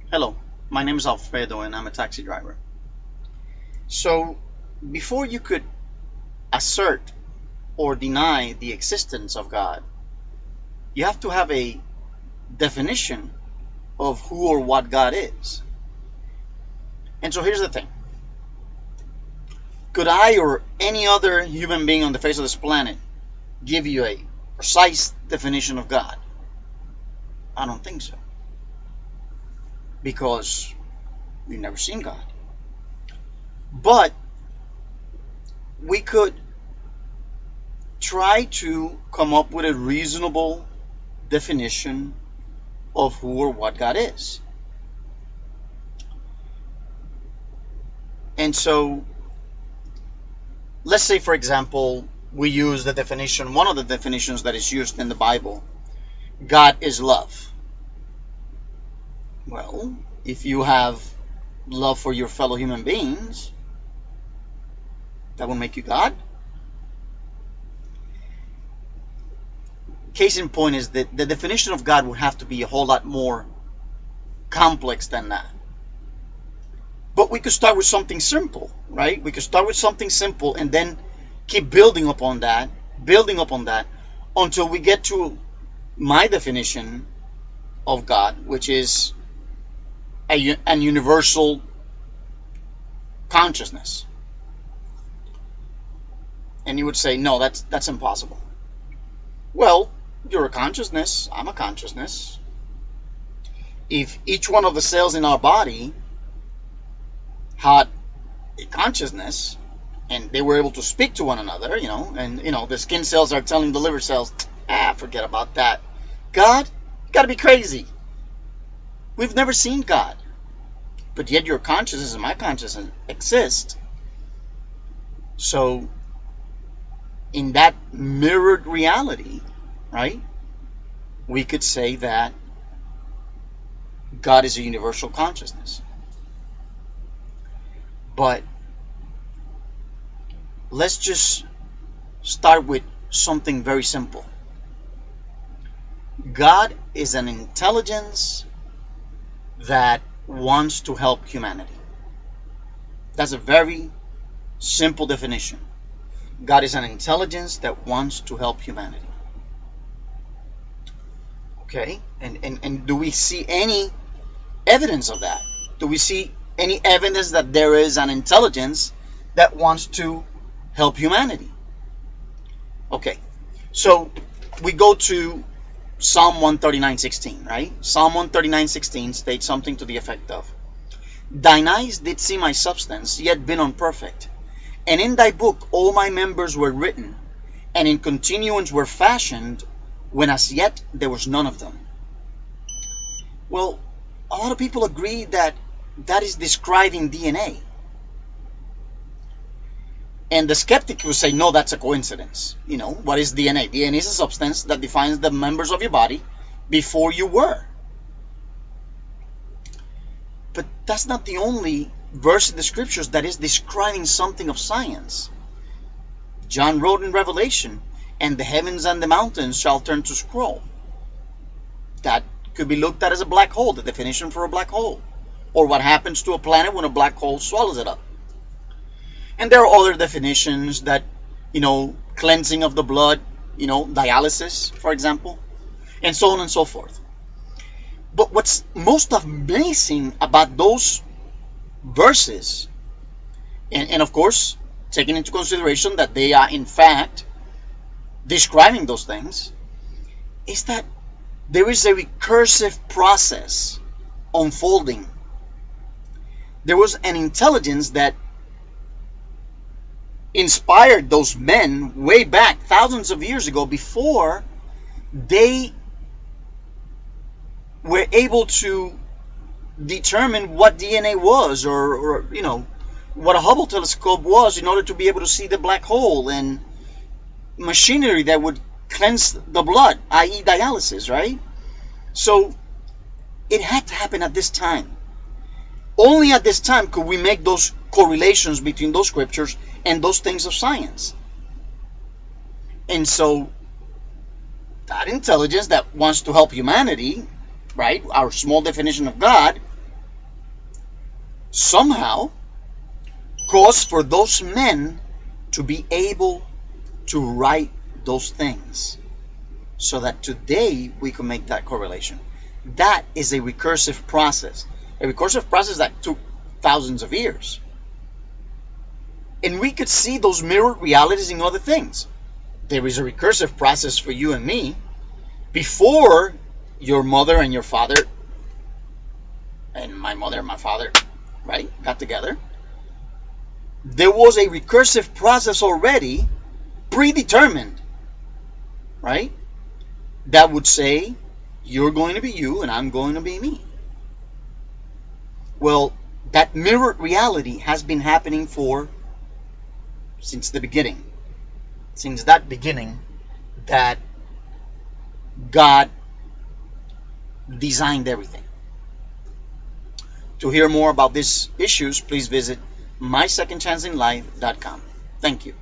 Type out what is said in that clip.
Hello, my name is Alfredo and I'm a taxi driver. So, before you could assert or deny the existence of God, you have to have a definition of who or what God is. And so here's the thing. Could I or any other human being on the face of this planet give you a precise definition of God? I don't think so. Because we've never seen God. But we could try to come up with a reasonable definition of who or what God is. And so, let's say, for example, we use the definition, one of the definitions that is used in the Bible, God is love. Well, if you have love for your fellow human beings, that will make you God. Case in point is that the definition of God would have to be a whole lot more complex than that. But we could start with something simple, right? We could start with something simple and then keep building upon that until we get to my definition of God, which is an universal consciousness. And you would say, no, that's impossible. Well, you're a consciousness, I'm a consciousness. If each one of the cells in our body had a consciousness and they were able to speak to one another, and the skin cells are telling the liver cells, forget about that. God, you gotta be crazy. We've never seen God. But yet your consciousness and my consciousness exist. So, in that mirrored reality, right, we could say that God is a universal consciousness. But let's just start with something very simple. God is an intelligence that wants to help humanity. That's a very simple definition. God is an intelligence that wants to help humanity. Okay? And do we see any evidence of that? Do we see any evidence that there is an intelligence that wants to help humanity? Okay. So we go to Psalm 139:16, right? Psalm 139:16 states something to the effect of, Thine eyes did see my substance, yet been unperfect. And in thy book all my members were written, and in continuance were fashioned, when as yet there was none of them. Well, a lot of people agree that that is describing DNA. And the skeptic will say, no, that's a coincidence. What is DNA? DNA is a substance that defines the members of your body before you were. But that's not the only verse in the scriptures that is describing something of science. John wrote in Revelation, and the heavens and the mountains shall turn to scroll. That could be looked at as a black hole, the definition for a black hole. Or what happens to a planet when a black hole swallows it up. And there are other definitions that, cleansing of the blood, dialysis, for example, and so on and so forth. But what's most amazing about those verses, and of course, taking into consideration that they are in fact describing those things, is that there is a recursive process unfolding. There was an intelligence that inspired those men way back thousands of years ago, before they were able to determine what DNA was, or what a Hubble telescope was, in order to be able to see the black hole, and machinery that would cleanse the blood, i.e. dialysis, right? So it had to happen at this time. Only at this time could we make those correlations between those scriptures and those things of science. And so that intelligence that wants to help humanity, right, our small definition of God, somehow caused for those men to be able to write those things, so that today we can make that correlation. That is a recursive process. A recursive process that took thousands of years. And we could see those mirrored realities in other things. There is a recursive process for you and me. Before your mother and your father, and my mother and my father, right, got together, there was a recursive process already predetermined, right? That would say, you're going to be you and I'm going to be me. Well, that mirrored reality has been happening since the beginning. Since that beginning that God designed everything. To hear more about these issues, please visit mysecondchanceinlife.com. Thank you.